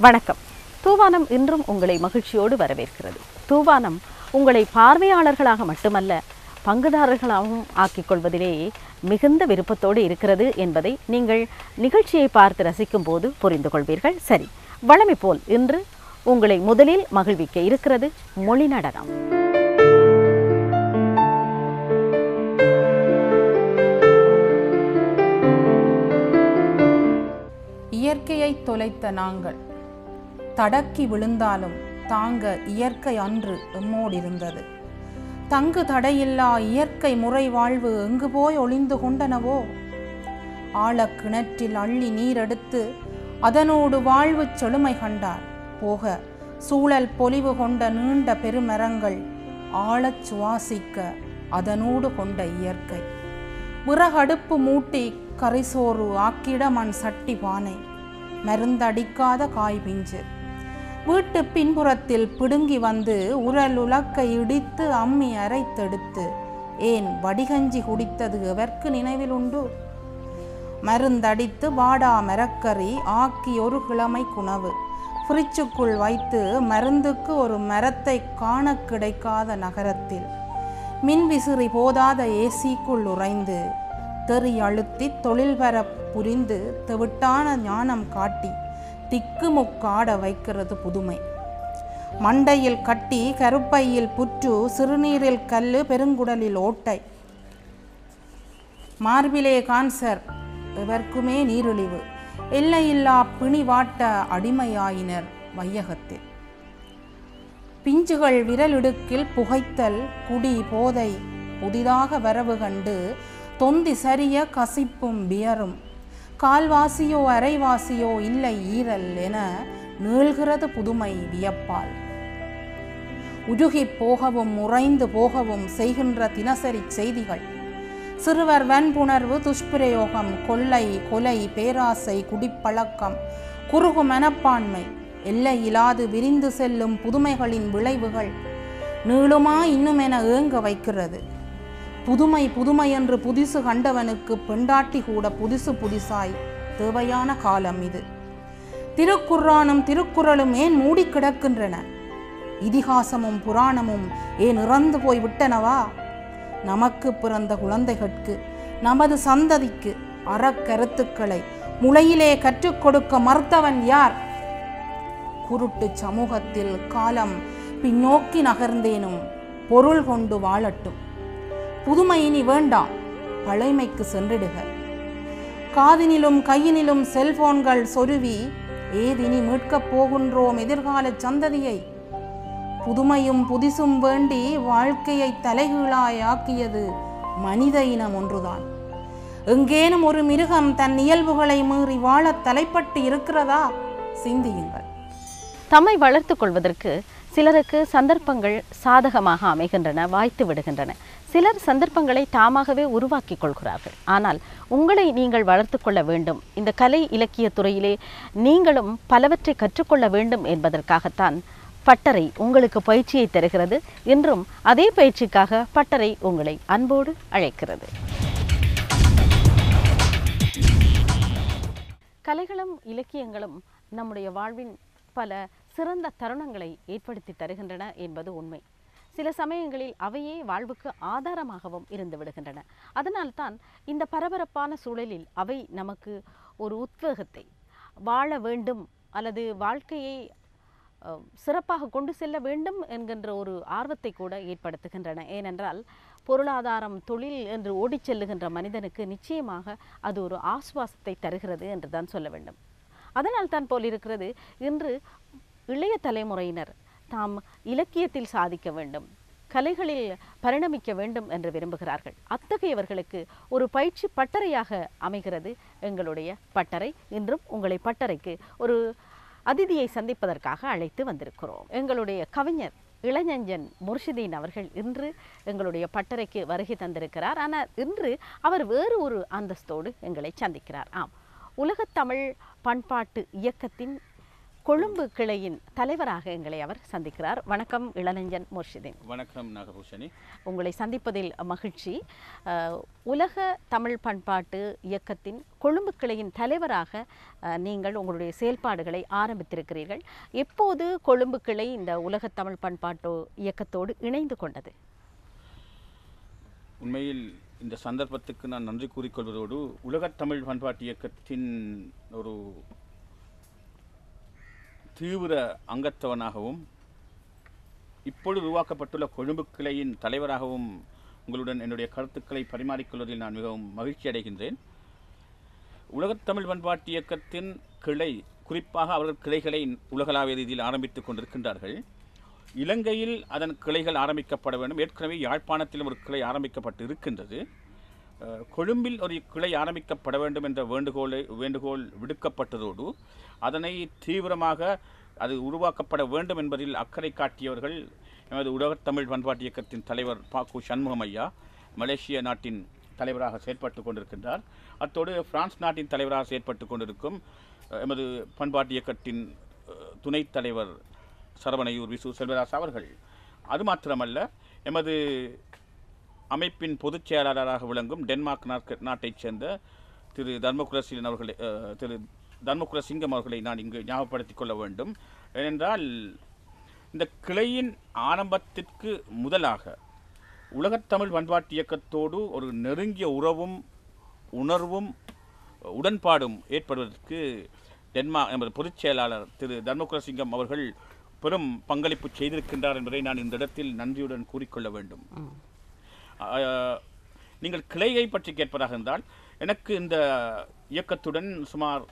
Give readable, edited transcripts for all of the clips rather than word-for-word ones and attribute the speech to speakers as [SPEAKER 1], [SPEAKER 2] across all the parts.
[SPEAKER 1] வணக்கம். தூவானம் இன்றும் உங்களை மகிழ்ச்சியோடு வரவேற்கிறது. தூவானம் உங்களை பார்வையாளர்களாக மட்டுமல்ல, பங்குதாரர்களாகவும் ஆக்கிக் கொள்வதிலேயே மிகுந்த விருப்பத்தோடு இருக்கிறது என்பதை நீங்கள் நிகழ்ச்சியை பார்த்து ரசிக்கும் போது புரிந்து கொள்வீர்கள். சரி, வழமை போல் இன்று உங்களை முதலில் மகிழ்விக்க இருக்கிறது மொழி நடனம்.
[SPEAKER 2] இயற்கையை தொலைத்த நாங்கள் தடக்கி விழுந்தாலும் தாங்க இயற்கை அன்று எம்மோடிருந்தது. தங்கு தடையில்லா இயற்கை முறை வாழ்வு எங்கு போய் ஒளிந்து கொண்டனவோ? ஆழக் கிணற்றில் அள்ளி நீரெடுத்து அதனோடு வாழ்வு செழுமை கண்டார் போக சூழல் பொலிவு கொண்ட நீண்ட பெருமரங்கள் ஆழச் சுவாசிக்க அதனோடு கொண்ட இயற்கை. விறகடுப்பு மூட்டி கரிசோறு ஆக்கிட மண் சட்டி பானை, மருந்தடிக்காத காய் பிஞ்சு வீட்டு பின்புறத்தில் பிடுங்கி வந்து உரல் உலக்கை இடித்து அம்மி அரைத்தெடுத்து ஏன் வடிகஞ்சி குடித்தது எவர்க்கு நினைவில் உண்டு? மருந்தடித்து வாடா மரக்கறி ஆக்கி ஒரு கிழமை குணவு ஃப்ரிட்ஜுக்குள் வைத்து மருந்துக்கு ஒரு மரத்தை காண கிடைக்காத நகரத்தில் மின்விசிறி போதாத ஏசிக்குள் உறைந்து தெறி அழுத்தி தொழில் வர புரிந்து தெவிட்டான ஞானம் காட்டி திக்குமுக்காட வைக்கிறது புதுமை. மண்டையில் கட்டி கருப்பையில் புற்று சிறுநீரில் கல்லு பெருங்குடலில் ஓட்டை, மார்பிலே கான்சர் எவர்க்குமே நீரிழிவு, எல்லையில்லா பிணி வாட்ட அடிமையாயினர் வையகத்தில். பிஞ்சுகள் விரலிடுக்கில் புகைத்தல் குடி போதை புதிதாக வரவு கண்டு தொந்தி சரிய கசிப்பும் பியரும் கால்வாசியோ அரைவாசியோ இல்லை ஈரல் என நீள்கிறது புதுமை வியப்பால். உருகி போகவும் உறைந்து போகவும் செய்கின்ற தினசரி செய்திகள், சிறுவர் வன்புணர்வு துஷ்பிரயோகம் கொள்ளை கொலை பேராசை குடிப்பழக்கம் குறுகு மனப்பான்மை எல்லை இல்லாது விரிந்து செல்லும் புதுமைகளின் விளைவுகள் நீளுமா இன்னுமென ஏங்க வைக்கிறது. புதுமை புதுமை என்று புதிசு கண்டவனுக்கு பெண்டாட்டி கூட புதிசு புதிசாய் தேவையான காலம் இது. திருக்குர்ஆனும் திருக்குறளும் ஏன் மூடி கிடக்கின்றன? இதிகாசமும் புராணமும் ஏன் இறந்து போய் விட்டனவா? நமக்கு பிறந்த குழந்தைகளுக்கு நமது சந்ததிக்கு அறக்கருத்துக்களை முளையிலே கற்றுக் கொடுக்க மறுத்தவன் யார்? குருட்டு சமூகத்தில் காலம் பின்னோக்கி நகர்ந்தேனும் பொருள் கொண்டு வாழட்டும். புதுமை இனி வேண்டாம், பழைமைக்கு சென்றிடுக. காதினிலும் கையினிலும் செல்போன்கள் சொருவி ஏதினி மீட்கப் போகின்றோம் எதிர்கால சந்ததியை? புதுமையும் புதிசும் வேண்டி வாழ்க்கையை தலைகீழாயாக்கியது மனித இனம் ஒன்றுதான். எங்கேனும் ஒரு மிருகம் தன் இயல்புகளை மீறி வாழ தலைப்பட்டு இருக்கிறதா? சிந்தியுங்கள்.
[SPEAKER 1] தம்மை வளர்த்து கொள்வதற்கு சிலருக்கு சந்தர்ப்பங்கள் சாதகமாக அமைகின்றன, வாய்த்து விடுகின்றன. சிலர் சந்தர்ப்பங்களை தாமாகவே உருவாக்கி கொள்கிறார்கள். ஆனால் உங்களை நீங்கள் வளர்த்து கொள்ள வேண்டும், இந்த கலை இலக்கிய துறையிலே நீங்களும் பலவற்றை கற்றுக்கொள்ள வேண்டும் என்பதற்காகத்தான் பட்டறை உங்களுக்கு பயிற்சியை தருகிறது. இன்றும் அதே பயிற்சிக்காக பட்டறை உங்களை அன்போடு அழைக்கிறது. கலைகளும் இலக்கியங்களும் நம்முடைய வாழ்வின் பல சிறந்த தருணங்களை ஏற்படுத்தி தருகின்றன என்பது உண்மை. சில சமயங்களில் அவையே வாழ்வுக்கு ஆதாரமாகவும் இருந்து விடுகின்றன. அதனால்தான் இந்த பரபரப்பான சூழலில் அவை நமக்கு ஒரு உத்வேகத்தை, வாழ வேண்டும் அல்லது வாழ்க்கையை சிறப்பாக கொண்டு செல்ல வேண்டும் என்கின்ற ஒரு ஆர்வத்தை கூட ஏற்படுத்துகின்றன. ஏனென்றால் பொருளாதாரம் தொழில் என்று ஓடிச் செல்லுகின்ற மனிதனுக்கு நிச்சயமாக அது ஒரு ஆசுவாசத்தை தருகிறது என்று தான் சொல்ல வேண்டும். அதனால் தான் போல் இருக்கிறது இன்று இளைய தலைமுறையினர் தாம் இலக்கியத்தில் சாதிக்க வேண்டும், கலைகளில் பரிணமிக்க வேண்டும் என்று விரும்புகிறார்கள். அத்தகையவர்களுக்கு ஒரு பயிற்சி பட்டறையாக அமைகிறது எங்களுடைய பட்டறை. இன்றும் உங்களை பட்டறைக்கு ஒரு அதிதியை சந்திப்பதற்காக அழைத்து வந்திருக்கிறோம். எங்களுடைய கவிஞர் இளஞஞ்சன் முர்ஷிதீன் அவர்கள் இன்று எங்களுடைய பட்டறைக்கு வருகை தந்திருக்கிறார். ஆனால் இன்று அவர் வேறு ஒரு அந்தஸ்தோடு எங்களை சந்திக்கிறார். ஆம், உலகத்தமிழ் பண்பாட்டு இயக்கத்தின் கொழும்பு கிளையின் தலைவராக எங்களை அவர் சந்திக்கிறார். வணக்கம் இளநெஞ்சன் முர்ஷிதீன்.
[SPEAKER 3] வணக்கம் நாகபூஷணி.
[SPEAKER 1] உங்களை சந்திப்பதில் மகிழ்ச்சி. உலக தமிழ் பண்பாட்டு இயக்கத்தின் கொழும்பு கிளையின் தலைவராக நீங்கள் உங்களுடைய செயல்பாடுகளை ஆரம்பித்திருக்கிறீர்கள். எப்போது கொழும்பு கிளை இந்த உலக தமிழ் பண்பாட்டு இயக்கத்தோடு இணைந்து கொண்டது?
[SPEAKER 3] உண்மையில் இந்த சந்தர்ப்பத்துக்கு நான் நன்றி கூறிக்கொள்வதோடு உலகத் தமிழ் பண்பாட்டு இயக்கத்தின் ஒரு தீவிர அங்கத்தவனாகவும் இப்பொழுது உருவாக்கப்பட்டுள்ள கொழும்பு கிளையின் தலைவராகவும் உங்களுடன் என்னுடைய கருத்துக்களை பரிமாறிக்கொள்வதில் நான் மிகவும் மகிழ்ச்சி அடைகின்றேன். உலகத் தமிழ் பண்பாட்டு இயக்கத்தின் கிளை, குறிப்பாக அவர்கள் கிளைகளை உலகளாவிய ரீதியில் ஆரம்பித்துக் கொண்டிருக்கின்றார்கள். இலங்கையில் அதன் கிளைகள் ஆரம்பிக்கப்பட வேண்டும். ஏற்கனவே யாழ்ப்பாணத்திலும் ஒரு கிளை ஆரம்பிக்கப்பட்டு இருக்கின்றது. கொழும்பில் ஒரு கிளை ஆரம்பிக்கப்பட வேண்டும் என்ற வேண்டுகோள் விடுக்கப்பட்டதோடு அதனை தீவிரமாக அது உருவாக்கப்பட வேண்டும் என்பதில் அக்கறை காட்டியவர்கள் எமது உலகத் தமிழ் பண்பாட்டு இயக்கத்தின் தலைவர் பாக்கு சண்முகம் ஐயா மலேசிய நாட்டின் தலைவராக செயற்பட்டு கொண்டிருக்கின்றார். அத்தோடு பிரான்ஸ் நாட்டின் தலைவராக செயற்பட்டு கொண்டிருக்கும் எமது பண்பாட்டு இயக்கத்தின் துணைத் தலைவர் சரவணையூர் விசு செல்வராஜ் அவர்கள். அது மாத்திரமல்ல, எமது அமைப்பின் பொதுச் செயலாளராக விளங்கும் டென்மார்க் நாட்டைச் சேர்ந்த திரு தர்மகுலசிங்கம் அவர்களை நான் இங்கு ஞாபகப்படுத்திக் கொள்ள வேண்டும். ஏனென்றால் இந்த கிளையின் ஆரம்பத்திற்கு முதலாக உலகத் தமிழ் பண்பாட்டு இயக்கத்தோடு ஒரு நெருங்கிய உறவும் உணர்வும் உடன்பாடும் ஏற்படுவதற்கு எமது பொதுச் செயலாளர் திரு தர்மகுலசிங்கம் அவர்கள் பெரும் பங்களிப்பு செய்திருக்கின்றார் என்பதை நான் இந்த இடத்தில் நன்றியுடன் கூறிக்கொள்ள வேண்டும். நீங்கள் கிளையை பற்றி கேட்பதாக இருந்தால், எனக்கு இந்த இயக்கத்துடன் சுமார்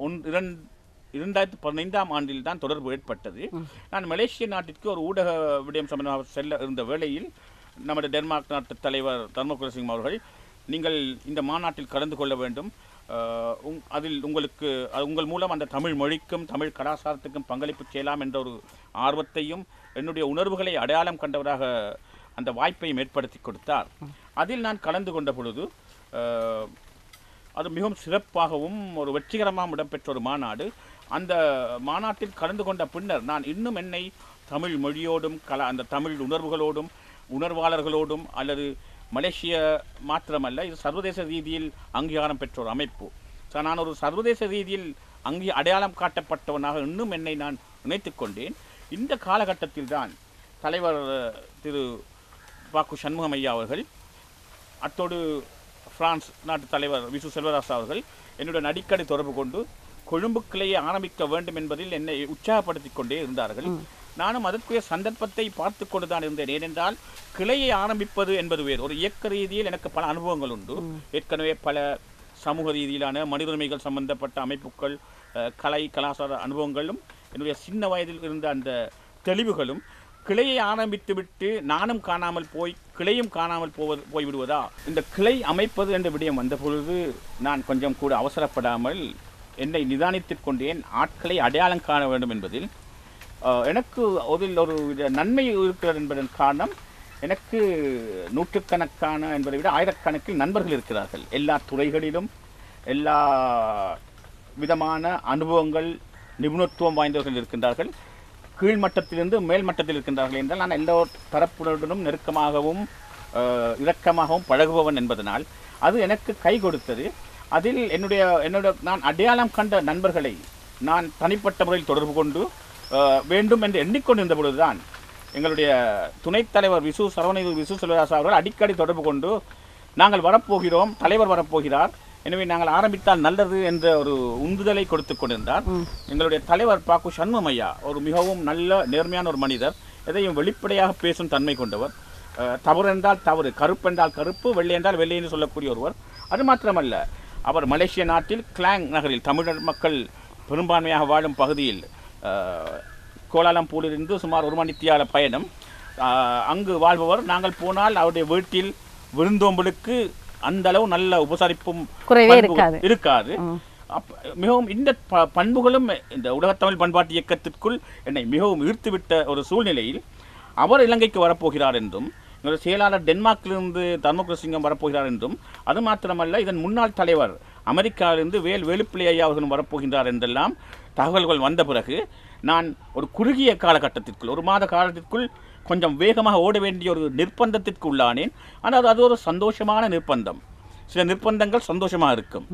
[SPEAKER 3] 2015ஆம் ஆண்டில் தான் தொடர்பு ஏற்பட்டது. நான் மலேசிய நாட்டிற்கு ஒரு ஊடக விடயம் சம்பந்தமாக செல்ல இருந்த வேளையில் நமது டென்மார்க் நாட்டு தலைவர் தர்மகுலசிங்கம் அவர்கள், நீங்கள் இந்த மாநாட்டில் கலந்து கொள்ள வேண்டும், அதில் உங்கள் மூலம் அந்த தமிழ் மொழிக்கும் தமிழ் கலாச்சாரத்துக்கும் பங்களிப்பு செய்யலாம் என்ற ஒரு ஆர்வத்தையும் என்னுடைய உணர்வுகளை அடையாளம் கண்டவராக அந்த வாய்ப்பையும் ஏற்படுத்தி கொடுத்தார். அதில் நான் கலந்து கொண்ட பொழுது அது மிகவும் சிறப்பாகவும் ஒரு வெற்றிகரமாக இடம்பெற்ற ஒரு மாநாடு. அந்த மாநாட்டில் கலந்து கொண்ட பின்னர் நான் இன்னும் என்னை தமிழ் மொழியோடும் அந்த தமிழ் உணர்வுகளோடும் உணர்வாளர்களோடும், அல்லது மலேசிய மாத்திரமல்ல, இது சர்வதேச ரீதியில் அங்கீகாரம் பெற்ற ஒரு அமைப்பு, நான் ஒரு சர்வதேச ரீதியில் அடையாளம் காட்டப்பட்டவனாக இன்னும் என்னை நான் நினைத்து கொண்டேன். இந்த காலகட்டத்தில் தான் தலைவர் திரு பாக்கு சண்முகம் ஐயா அவர்கள், அத்தோடு பிரான்ஸ் நாட்டு தலைவர் விசு செல்வராஜ் அவர்கள் என்னுடன் அடிக்கடி தொடர்பு கொண்டு கொழும்பு கிளையை ஆரம்பிக்க வேண்டும் என்பதில் என்னை உற்சாகப்படுத்தி கொண்டே இருந்தார்கள். நானும் அதற்குரிய சந்தர்ப்பத்தை பார்த்து கொண்டு தான் இருந்தேன். ஏனென்றால் கிளையை ஆரம்பிப்பது என்பது வேறு. ஒரு இயக்க ரீதியில் எனக்கு பல அனுபவங்கள் உண்டு. ஏற்கனவே பல சமூக ரீதியிலான மனித உரிமைகள் சம்பந்தப்பட்ட அமைப்புகள், கலை கலாச்சார அனுபவங்களும், என்னுடைய சின்ன வயதில் இருந்த அந்த தெளிவுகளும், கிளையை ஆரம்பித்து விட்டு நானும் காணாமல் கிளையும் காணாமல் போய்விடுவதா, இந்த கிளை அமைப்பது என்ற விடயம் வந்த பொழுது நான் கொஞ்சம் கூட அவசரப்படாமல் என்னை நிதானித்துக் கொண்டேன். ஆட்களை அடையாளம் காண வேண்டும் என்பதில் எனக்கு அதில் ஒரு நன்மை இருக்கிறது என்பதன் காரணம், எனக்கு நூற்றுக்கணக்கான என்பதை விட ஆயிரக்கணக்கில் நண்பர்கள் இருக்கிறார்கள். எல்லா துறைகளிலும் எல்லா விதமான அனுபவங்கள் நிபுணத்துவம் வாய்ந்தவர்கள் இருக்கின்றார்கள். கீழ்மட்டத்திலிருந்து மேல் மட்டத்தில் இருக்கின்றார்கள் என்றால் நான் எல்லா தரப்புடனும் நெருக்கமாகவும் இரக்கமாகவும் பழகுபவன் என்பதனால் அது எனக்கு கை கொடுத்தது. அதில் என்னுடைய நான் அடையாளம் கண்ட நண்பர்களை நான் தனிப்பட்ட முறையில் தொடர்பு கொண்டு வேண்டும் என்று எண்ணிக்கொண்டிருந்த பொழுதுதான் எங்களுடைய துணைத் தலைவர் சரவணையூர் விசு செல்வராஜ் அவர்கள் அடிக்கடி தொடர்பு கொண்டு, நாங்கள் வரப்போகிறோம், தலைவர் வரப்போகிறார், எனவே நாங்கள் ஆரம்பித்தால் நல்லது என்ற ஒரு உந்துதலை கொடுத்து கொண்டிருந்தார். எங்களுடைய தலைவர் பாக்கு சண்முகம் ஐயா ஒரு மிகவும் நல்ல நேர்மையான ஒரு மனிதர், எதையும் வெளிப்படையாக பேசும் தன்மை கொண்டவர், தவறு என்றால் தவறு, கருப்பு என்றால் கருப்பு, வெள்ளை என்றால் வெள்ளை என்று சொல்லக்கூடிய ஒருவர். அது மாத்திரமல்ல, அவர் மலேசிய நாட்டில் கிளாங் நகரில் தமிழர் மக்கள் பெரும்பான்மையாக வாழும் பகுதியில் கோலாலம்பூரிலிருந்து சுமார் 1 மணித்தியால பயணம், அங்கு வாழ்பவர். நாங்கள் போனால் அவருடைய வீட்டில் விருந்தோம்பலுக்கு அந்த அளவு நல்ல உபசரிப்பும் இருக்காது. மிகவும் இந்த பண்புகளும் இந்த உலகத்தமிழ் பண்பாட்டு இயக்கத்திற்குள் என்னை மிகவும் ஈர்த்துவிட்ட ஒரு சூழ்நிலையில் அவர் இலங்கைக்கு வரப்போகிறார் என்றும், எங்களுடைய செயலாளர் டென்மார்க்கிலிருந்து தர்மகுலசிங்கம் வரப்போகிறார் என்றும், அது மாத்திரமல்ல இதன் முன்னாள் தலைவர் அமெரிக்காவிலிருந்து வேலுப்பிள்ளை ஐயா அவர்களும் வரப்போகின்றார் என்றெல்லாம் தகவல்கள் வந்த பிறகு நான் ஒரு குறுகிய காலகட்டத்திற்குள் 1 மாத காலத்திற்குள் கொஞ்சம் வேகமாக ஓட வேண்டிய ஒரு நிர்பந்தத்திற்கு உள்ளானேன். ஆனால் அது ஒரு சந்தோஷமான நிர்பந்தம். சில நிர்பந்தங்கள் சந்தோஷமாக இருக்கும்,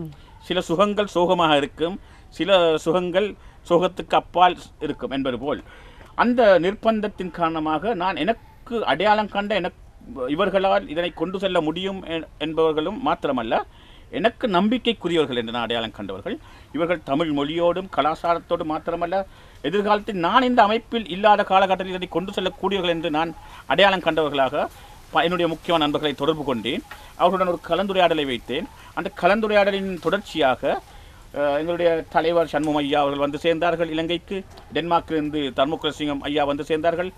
[SPEAKER 3] சில சுகங்கள் சோகமாக இருக்கும், சில சுகங்கள் சோகத்துக்கு அப்பால் இருக்கும் என்பது போல் அந்த நிர்பந்தத்தின் காரணமாக நான் எனக்கு அடையாளம் கண்ட இவர்களால் இதனை கொண்டு செல்ல முடியும் என்பவர்களும் மாத்திரமல்ல, எனக்கு நம்பிக்கைக்குரியவர்கள் என்று நான் அடையாளம் கண்டவர்கள். இவர்கள் தமிழ் மொழியோடும் கலாச்சாரத்தோடும் மாத்திரமல்ல, எதிர்காலத்தில் நான் இந்த அமைப்பில் இல்லாத காலகட்டத்தில் இதனை கொண்டு செல்லக்கூடியவர்கள் என்று நான் அடையாளம் கண்டவர்களாக என்னுடைய முக்கியமான நண்பர்களை தொடர்பு கொண்டேன். அவர்களுடன் ஒரு கலந்துரையாடலை வைத்தேன். அந்த கலந்துரையாடலின் தொடர்ச்சியாக எங்களுடைய தலைவர் சண்முகம் ஐயா அவர்கள் வந்து சேர்ந்தார்கள் இலங்கைக்கு. டென்மார்க்கிலிருந்து தர்மகுலசிங்கம் ஐயா வந்து சேர்ந்தார்கள்.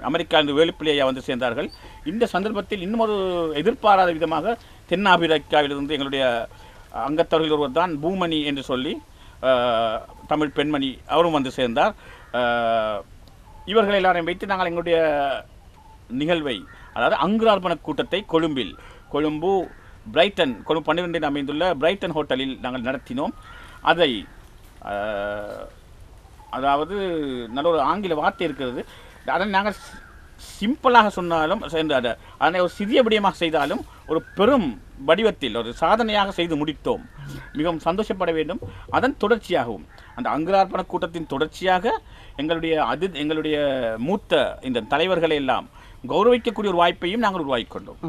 [SPEAKER 3] அமெரிக்காவிலிருந்து வேலுப்பிள்ளை ஐயா வந்து சேர்ந்தார்கள். இந்த சந்தர்ப்பத்தில் இன்னும் ஒரு எதிர்பாராத விதமாக தென்னாப்பிரிக்காவிலிருந்து எங்களுடைய அங்கத்தவர்கள் ஒருவர் தான் பூமணி என்று சொல்லி தமிழ் பெண்மணி அவரும் வந்து சேர்ந்தார். இவர்கள் எல்லாரையும் வைத்து நாங்கள் எங்களுடைய நிகழ்வை, அதாவது அங்குரார்ப்பண கூட்டத்தை கொழும்பு பிரைட்டன், கொழும்பு 12 அமைந்துள்ள பிரைட்டன் ஹோட்டலில் நாங்கள் நடத்தினோம். அதை அதாவது நல்ல ஒரு ஆங்கில வார்த்தை இருக்கிறது, அதை நாங்கள் சிம்பிளாக சொன்னாலும் அதனை ஒரு சிறிய விடயமாக செய்தாலும் ஒரு பெரும் வடிவத்தில் ஒரு சாதனையாக செய்து முடித்தோம். மிகவும் சந்தோஷப்பட வேண்டும். அதன் தொடர்ச்சியாகவும் அந்த அங்குரார்ப்பண கூட்டத்தின் தொடர்ச்சியாக எங்களுடைய மூத்த இந்த தலைவர்களை எல்லாம் கௌரவிக்கக்கூடிய ஒரு வாய்ப்பையும் நாங்கள் உருவாக்கி கொண்டோம்.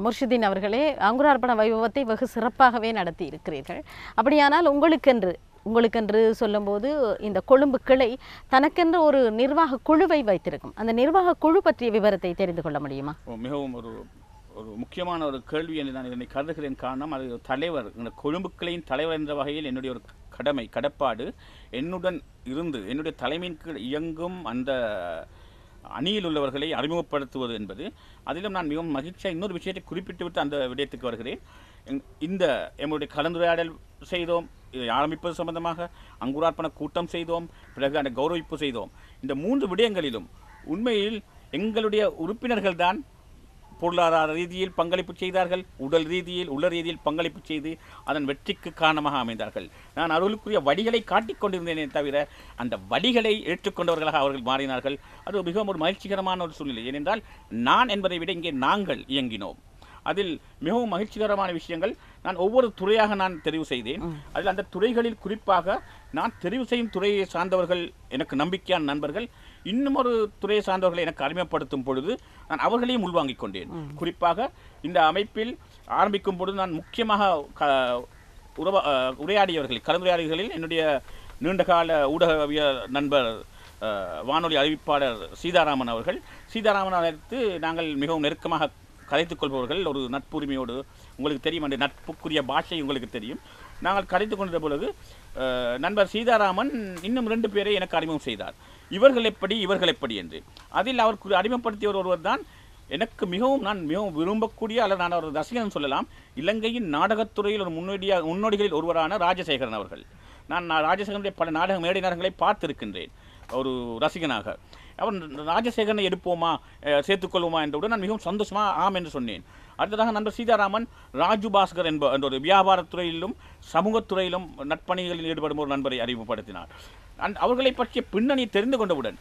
[SPEAKER 1] முர்ஷிதீன் அவர்களே, அங்குரார்ப்பண வைபவத்தை வெகு சிறப்பாகவே நடத்தி இருக்கிறீர்கள். அப்படியானால் உங்களுக்கென்று சொல்லும்போது இந்த கொழும்பு கிளை தனக்கென்று ஒரு நிர்வாக குழுவை வைத்திருக்கும். அந்த நிர்வாக குழு பற்றிய விவரத்தை தெரிந்து கொள்ள முடியுமா?
[SPEAKER 3] மிகவும் ஒரு முக்கியமான ஒரு கேள்வி என்று நான் இதனை கருதுகிறேன். காரணம், அது தலைவர், இந்த கொழும்பு கிளையின் தலைவர் என்ற வகையில் என்னுடைய ஒரு கடப்பாடு என்னுடன் இருந்து என்னுடைய தலைமையின் கீழ் இயங்கும் அந்த அணியில் உள்ளவர்களை அறிமுகப்படுத்துவது என்பது. அதிலும் நான் மிகவும் மகிழ்ச்சியாக இன்னொரு விஷயத்தை குறிப்பிட்டுவிட்டு அந்த விடயத்துக்கு வருகிறேன். எம்முடைய கலந்துரையாடல் செய்தோம், இதை ஆரம்பிப்பது சம்பந்தமாக அங்குரார்ப்பண கூட்டம் செய்தோம், பிறகு அந்த கௌரவிப்பு செய்தோம். இந்த 3 விடயங்களிலும் உண்மையில் எங்களுடைய உறுப்பினர்கள் தான் பொருளாதார ரீதியில் பங்களிப்பு செய்தார்கள், உள ரீதியில் பங்களிப்பு செய்து அதன் வெற்றிக்கு காரணமாக அமைந்தார்கள். நான் அவர்களுக்குரிய வழிகளை காட்டிக் கொண்டிருந்தேனே தவிர அந்த வழிகளை ஏற்றுக்கொண்டவர்களாக அவர்கள் மாறினார்கள். அது மிகவும் ஒரு மகிழ்ச்சிகரமான ஒரு சூழ்நிலை. ஏனென்றால் நான் என்பதை விட இங்கே நாங்கள் இயங்கினோம். அதில் மிகவும் மகிழ்ச்சிகரமான விஷயங்கள், நான் ஒவ்வொரு துறையாக நான் தெரிவு செய்தேன். அதில் அந்த துறைகளில் குறிப்பாக நான் தெரிவு செய்யும் துறையை சார்ந்தவர்கள் எனக்கு நம்பிக்கையான நண்பர்கள், இன்னும் ஒரு துறையை சார்ந்தவர்களை எனக்கு அறிமுகப்படுத்தும் பொழுது நான் அவர்களையும் உள்வாங்கிக் கொண்டேன். குறிப்பாக இந்த அமைப்பில் ஆரம்பிக்கும் பொழுது நான் முக்கியமாக கலந்துரையாடியவர்களில் என்னுடைய நீண்டகால ஊடகவியல் நண்பர் வானொலி அறிவிப்பாளர் சீதாராமன் அவர்கள் அழைத்து நாங்கள் மிகவும் நெருக்கமாக கதைத்துக் கொள்பவர்கள். ஒரு நட்புரிமையோடு, உங்களுக்கு தெரியும், அந்த நட்புக்குரிய பாஷை உங்களுக்கு தெரியும். நாங்கள் கதைத்துக் கொண்ட பொழுது நண்பர் சீதாராமன் இன்னும் 2 பேரை எனக்கு அறிமுகம் செய்தார். இவர்கள் எப்படி என்று. அதில் அவர் அறிமுகப்படுத்தியவர் ஒருவர் தான் நான் மிகவும் விரும்பக்கூடிய, அல்லது நான் ஒரு ரசிகன் சொல்லலாம், இலங்கையின் நாடகத்துறையில் ஒரு முன்னோடிகளில் ஒருவரான ராஜசேகரன் அவர்கள். நான் ராஜசேகரனுடைய பல நாடக மேடை நாடகங்களை பார்த்திருக்கின்றேன் ஒரு ரசிகனாக. அவர் ராஜசேகரனை எடுப்போமா, சேர்த்துக்கொள்வோமா என்றவுடன் நான் மிகவும் சந்தோஷமாக ஆம் என்று சொன்னேன். அடுத்ததாக நண்பர் சீதாராமன் ராஜு பாஸ்கர் என்ற ஒரு வியாபாரத்துறையிலும் சமூகத்துறையிலும் நட்பணிகளில் ஈடுபடும் ஒரு நண்பரை அறிமுகப்படுத்தினார். அவர்களை பற்றிய பின்னணி தெரிந்து கொண்டவுடன்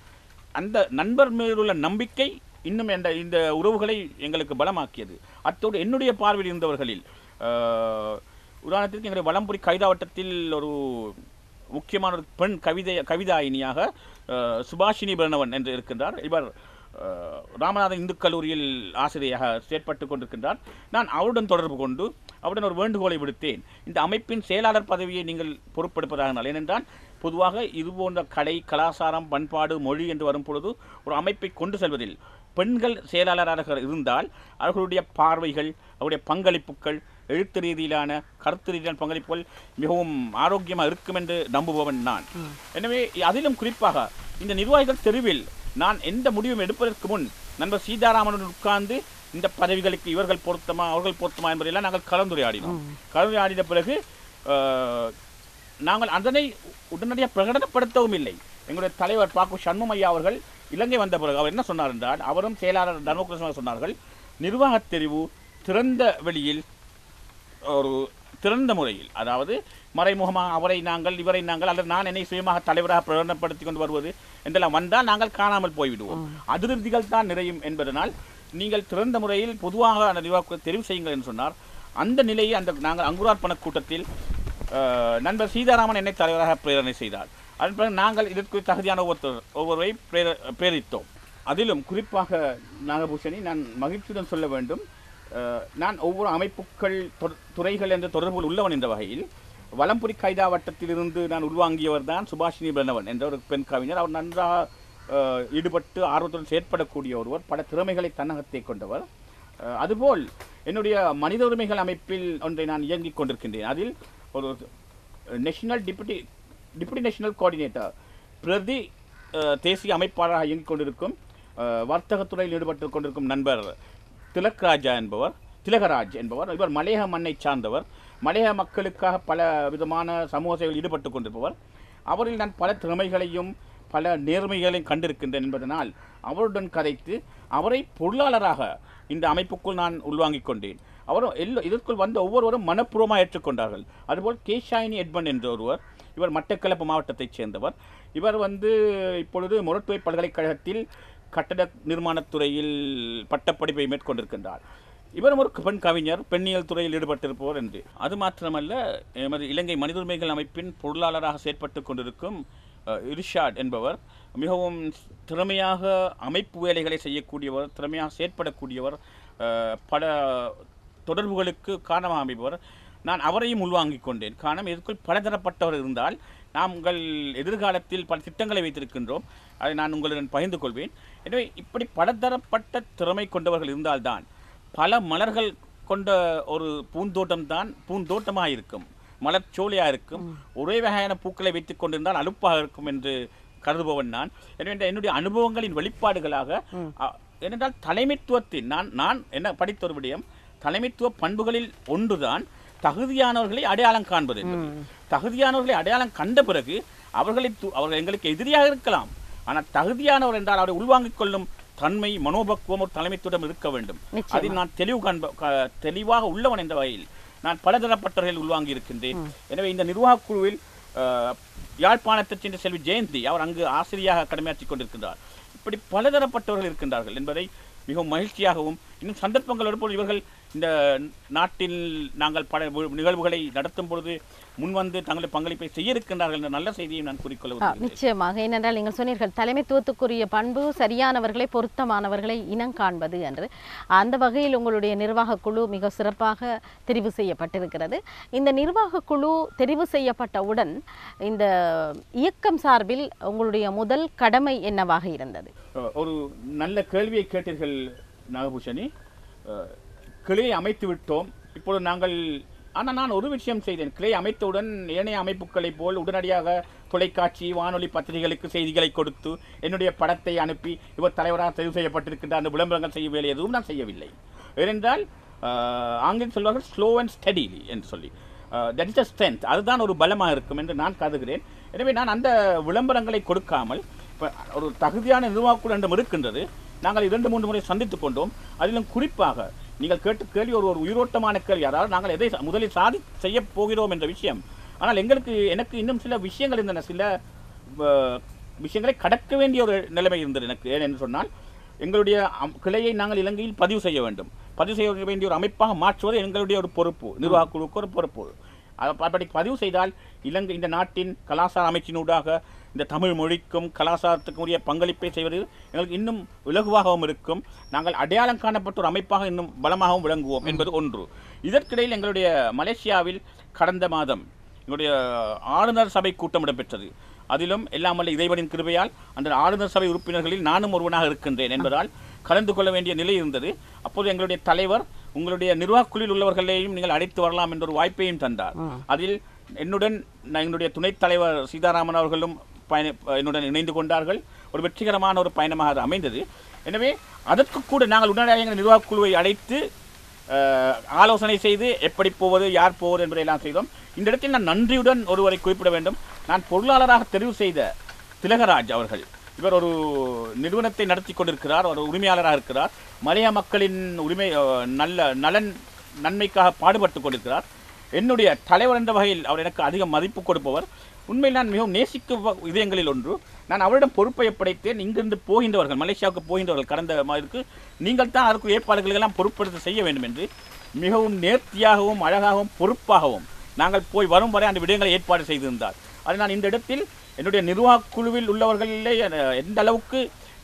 [SPEAKER 3] அந்த நண்பர் மீதுள்ள நம்பிக்கை இன்னும் இந்த உறவுகளை எங்களுக்கு பலமாக்கியது. அத்தோடு என்னுடைய பார்வையில் இருந்தவர்களில் உதாரணத்திற்கு எங்களுடைய வலம்புரி கைதாவட்டத்தில் ஒரு முக்கியமான ஒரு பெண் கவிதாயினியாக சுபாஷினி பிரணவன் என்று இருக்கின்றார். இவர் ராமநாதன் இந்து கல்லூரியில் ஆசிரியராக செயற்பட்டு கொண்டிருக்கின்றார். நான் அவருடன் தொடர்பு கொண்டு அவருடன் ஒரு வேண்டுகோளை விடுத்தேன். இந்த அமைப்பின் செயலாளர் பதவியை நீங்கள் பொறுப்பெடுப்பதாக. ஏனென்றால் பொதுவாக இதுபோன்ற கலை, கலாச்சாரம், பண்பாடு, மொழி என்று வரும் பொழுது ஒரு அமைப்பை கொண்டு செல்வதில் பெண்கள் செயலாளராக இருந்தால் அவர்களுடைய பார்வைகள், அவருடைய பங்களிப்புகள், எழுத்து ரீதியிலான, கருத்து ரீதியிலான பங்களிப்புகள் மிகவும் ஆரோக்கியமாக இருக்கும் என்று நம்புபவன் நான். எனவே அதிலும் குறிப்பாக இந்த நிர்வாகிகள் தெருவில் நான் எந்த முடிவும் எடுப்பதற்கு முன் நண்பர் சீதாராமனுடன் உட்கார்ந்து இந்த பதவிகளுக்கு இவர்கள் பொருத்தமா அவர்கள் பொருத்தமா என்பதையெல்லாம் நாங்கள் கலந்துரையாடினோம். கலந்துரையாடின பிறகு நாங்கள் அதனை உடனடியாக பிரகடனப்படுத்தவும் இல்லை. எங்களுடைய தலைவர் பாக்கு சண்முகம் ஐயா அவர்கள் இலங்கை வந்த பிறகு அவர் என்ன சொன்னார் என்றால், அவரும் செயலாளர் தர்மகுலசிங்கம் சொன்னார்கள், நிர்வாகத் தெரிவு திறந்த வெளியில் ஒரு திறந்த முறையில், அதாவது மறைமுகமாக அவரை நாங்கள் இவரை நாங்கள் அல்லது நான் என்னை சுயமாக தலைவராக பிரகடனப்படுத்தி கொண்டு வருவது என்றெல்லாம் வந்தால் நாங்கள் காணாமல் போய்விடுவோம். அதிருப்திகள் தான் நிறையும் என்பதனால் நீங்கள் திறந்த முறையில் பொதுவாக அந்த நிர்வாகத்தை தெரிவு செய்யுங்கள் என்று சொன்னார். அந்த நிலையை நாங்கள் அங்குரார்ப்பண கூட்டத்தில் நண்பர் சீதாராமன் என்னை தலைவராக பிரேரணை செய்தார். அதன் பிறகு நாங்கள் இதற்கு தகுதியான ஒவ்வொருவரை பிரேரித்தோம். அதிலும் குறிப்பாக நாகபூஷணி, நான் மகிழ்ச்சியுடன் சொல்ல வேண்டும், நான் ஒவ்வொரு அமைப்புகள் துறைகள் என்ற தொடர்புகள் உள்ளவன் என்ற வகையில் வலம்புரி கைதா வட்டத்திலிருந்து நான் உள்வாங்கியவர் தான் சுபாஷினி பிரணவன் என்ற ஒரு பெண் கவிஞர். அவர் நன்றாக ஈடுபட்டு ஆர்வத்துடன் செயற்படக்கூடிய ஒருவர், பல திறமைகளை தன்னகத்தை கொண்டவர். அதுபோல் என்னுடைய மனித உரிமைகள் அமைப்பில் ஒன்றை நான் இயங்கிக் கொண்டிருக்கின்றேன். அதில் ஒரு நேஷனல் டிப்யூட்டி நேஷனல் கோஆர்டினேட்டர் பிரதி தேசிய அமைப்பாளராக இயங்கிக் கொண்டிருக்கும் வர்த்தகத்துறையில் ஈடுபட்டு கொண்டிருக்கும் நண்பர் திலகராஜ் என்பவர். இவர் மலையக மண்ணை சார்ந்தவர். மலையக மக்களுக்காக பல விதமான சமூக சேவையில் ஈடுபட்டு கொண்டிருப்பவர். அவரில் நான் பல திறமைகளையும் பல நேர்மைகளையும் கண்டிருக்கின்றேன் என்பதனால் அவருடன் கதைத்து அவரை பொருளாளராக இந்த அமைப்புக்குள் நான் உள்வாங்கிக் கொண்டேன். அவரும் இதற்குள் வந்த ஒவ்வொருவரும் மனப்பூர்வமாக ஏற்றுக்கொண்டார்கள். அதுபோல் கேஷாயினி எட்மன் என்ற ஒருவர், இவர் மட்டக்களப்பு மாவட்டத்தைச் சேர்ந்தவர். இவர் இப்பொழுது மொரட்டுவை பல்கலைக்கழகத்தில் கட்டட நிர்மாணத்துறையில் பட்டப்படிப்பை மேற்கொண்டிருக்கின்றார். இவரும் ஒரு பெண் கவிஞர், பெண்ணியல் துறையில் ஈடுபட்டிருப்பவர் என்று. அது மாத்திரமல்ல, எமது இலங்கை மனித உரிமைகள் அமைப்பின் பொருளாளராக செயற்பட்டு கொண்டிருக்கும் இர்ஷாட் என்பவர் மிகவும் திறமையாக அமைப்பு வேலைகளை செய்யக்கூடியவர், திறமையாக செயற்படக்கூடியவர், பல தொடர்புகளுக்கு காரணமாக அமைப்பவர். நான் அவரையும் உள்வாங்கிக் கொண்டேன். காரணம், இதற்குள் பலதரப்பட்டவர் இருந்தால் நாங்கள் எதிர்காலத்தில் பல திட்டங்களை வைத்திருக்கின்றோம். அதை நான் உங்களுடன் பகிர்ந்து கொள்வேன். எனவே இப்படி பலதரப்பட்ட திறமை கொண்டவர்கள் இருந்தால்தான் பல மலர்கள் கொண்ட ஒரு பூந்தோட்டமாக இருக்கும், மலர்ச்சோலையாக இருக்கும். ஒரே வகையான பூக்களை வைத்துக் கொண்டிருந்தால் அலுப்பாக இருக்கும் என்று கருதுபவன் நான். எனவே என்னுடைய அனுபவங்களின் வெளிப்பாடுகளாக, ஏனென்றால் தலைமைத்துவத்தின் நான் என்ன படித்த ஒரு விடயம், தலைமைத்துவ பண்புகளில் ஒன்றுதான் தகுதியானவர்களை அடையாளம் காண்பது. தகுதியானவர்களை அடையாளம் கண்ட பிறகு அவர்கள் எங்களுக்கு எதிரியாக இருக்கலாம், ஆனால் தகுதியானவர் என்றால் அவரை உள்வாங்கிக் கொள்ளும் தன்மை, மனோபக்குவம் ஒரு தலைமைத்துவம் இருக்க வேண்டும். அதில் நான் தெளிவாக உள்ளவன் என்ற வகையில் நான் பலதரப்பட்டவர்கள் உள்வாங்கி இருக்கின்றேன். எனவே இந்த நிர்வாகக் குழுவில் யாழ்ப்பாணத்தைச் சேர்ந்த செல்வி ஜெயந்தி, அவர் அங்கு ஆசிரியராக கடமையாற்றிக் கொண்டிருக்கின்றார். இப்படி பலதரப்பட்டவர்கள் இருக்கின்றார்கள் என்பதை மிகவும் மகிழ்ச்சியாகவும், இன்னும் சந்தர்ப்பங்கள் வரும்போது இவர்கள் இந்த நாட்டில் நாங்கள் பல நிகழ்வுகளை நடத்தும் பொழுது முன்வந்து தங்களுடைய பங்களிப்பை செய்ய இருக்கின்றார்கள் என்ற நல்ல செய்தியை நான் கூறிக்கொள்ள.
[SPEAKER 1] நிச்சயமாக. ஏனென்றால் நீங்கள் சொன்னீர்கள் தலைமைத்துவத்துக்குரிய பண்பு சரியானவர்களை, பொருத்தமானவர்களை இனம் காண்பது என்று. அந்த வகையில் உங்களுடைய நிர்வாக குழு மிக சிறப்பாக தெரிவு செய்யப்பட்டிருக்கிறது. இந்த நிர்வாக குழு தெரிவு செய்யப்பட்டவுடன் இந்த இயக்கம் சார்பில் உங்களுடைய முதல் கடமை என்னவாக இருந்தது?
[SPEAKER 3] ஒரு நல்ல கேள்வியை கேட்டீர்கள் நாகபூஷணி. கிளையை அமைத்து விட்டோம். இப்பொழுது நான் ஒரு விஷயம் செய்தேன். கிளை அமைத்தவுடன் ஏனைய அமைப்புகளைப் போல் உடனடியாக தொலைக்காட்சி, வானொலி, பத்திரிகைகளுக்கு செய்திகளை கொடுத்து என்னுடைய படத்தை அனுப்பி இவர் தலைவராக தெரிவு செய்யப்பட்டிருக்கின்ற அந்த விளம்பரங்கள் செய்ய வேலை எதுவும் நான் செய்யவில்லை. ஏனென்றால் ஆங்கிலம் சொல்வார்கள் ஸ்லோ அண்ட் ஸ்டடிலி என்று சொல்லி, தட் இஸ் த ஸ்ட்ரென்த், அதுதான் ஒரு பலமாக இருக்கும் என்று நான் கருதுகிறேன். எனவே நான் அந்த விளம்பரங்களை கொடுக்காமல், இப்போ ஒரு தகுதியான நிர்வாகக்குழு இருக்கின்றது, நாங்கள் 2-3 முறை சந்தித்துக் கொண்டோம். அதிலும் குறிப்பாக நீங்கள் கேட்ட கேள்வி ஒரு உயிரோட்டமான கேள்வி. அதாவது நாங்கள் எதை முதலில் செய்ய போகிறோம் என்ற விஷயம். ஆனால் எனக்கு இன்னும் சில விஷயங்கள் இருந்தன, சில விஷயங்களை கடக்க வேண்டிய ஒரு நிலைமை இருந்தது எனக்கு. ஏனென்று சொன்னால், எங்களுடைய கிளையை நாங்கள் இலங்கையில் பதிவு செய்ய வேண்டும். பதிவு செய்ய வேண்டிய ஒரு அமைப்பாக மாற்றுவது எங்களுடைய ஒரு பொறுப்பு, நிர்வாக குழுவுக்கு ஒரு பொறுப்பு. அப்படி பதிவு செய்தால் இந்த நாட்டின் கலாச்சார அமைச்சினூடாக இந்த தமிழ் மொழிக்கும் கலாச்சாரத்துக்கும் உரிய பங்களிப்பை செய்வது எங்களுக்கு இன்னும் இலகுவாகவும் இருக்கும். நாங்கள் அடையாளம் காணப்பட்ட ஒரு அமைப்பாக இன்னும் பலமாகவும் விளங்குவோம் என்பது ஒன்று. இதற்கிடையில் எங்களுடைய மலேசியாவில் கடந்த மாதம் எங்களுடைய ஆளுநர் சபை கூட்டம் இடம்பெற்றது. அதிலும் எல்லாம் வல்ல இறைவனின் கிருபையால் அந்த ஆளுநர் சபை உறுப்பினர்களில் நானும் ஒருவனாக இருக்கின்றேன் என்பதால் கலந்து கொள்ள வேண்டிய நிலை இருந்தது. அப்போது எங்களுடைய தலைவர் உங்களுடைய நிர்வாகக்குழுவில் உள்ளவர்களையும் நீங்கள் அழைத்து வரலாம் என்ற ஒரு வாய்ப்பையும் தந்தார். அதில் என்னுடைய துணைத் தலைவர் சீதாராமன் அவர்களும் என்னுடன் இணைந்து கொண்டார்கள். ஒரு வெற்றிகரமான ஒரு பயணமாக அது அமைந்தது. எனவே அதற்கு கூட நாங்கள் உடனடியாக எங்கள் நிர்வாகக்குழுவை அழைத்து ஆலோசனை செய்து எப்படி போவது, யார் போவது என்பதையெல்லாம் செய்தோம். இந்த இடத்தில் நான் நன்றியுடன் ஒருவரை குறிப்பிட வேண்டும். நான் பொருளாளராக தெரிவு செய்த திலகராஜ் அவர்கள், இவர் ஒரு நிறுவனத்தை நடத்தி கொண்டிருக்கிறார், ஒரு உரிமையாளராக இருக்கிறார். மலைய மக்களின் நன்மைக்காக பாடுபட்டு கொண்டிருக்கிறார். என்னுடைய தலைவர் என்ற வகையில் அவர் எனக்கு அதிக மதிப்பு கொடுப்பவர். உண்மையில் நான் மிகவும் நேசிக்கும் இதயங்களில் ஒன்று. நான் அவரிடம் பொறுப்பை படைத்தேன். இங்கிருந்து போகின்றவர்கள், மலேசியாவுக்கு போகின்றவர்கள் கடந்த மாதிரிக்கு நீங்கள் தான் அதற்கு ஏற்பாடுகளெல்லாம் பொறுப்படுத்த செய்ய வேண்டும் என்று மிகவும் நேர்த்தியாகவும் அழகாகவும் பொறுப்பாகவும் நாங்கள் போய் வரும் வரை அந்த விடயங்களை ஏற்பாடு செய்திருந்தார். அது நான் இந்த இடத்தில் என்னுடைய நிர்வாக குழுவில் உள்ளவர்களிலே எந்த அளவுக்கு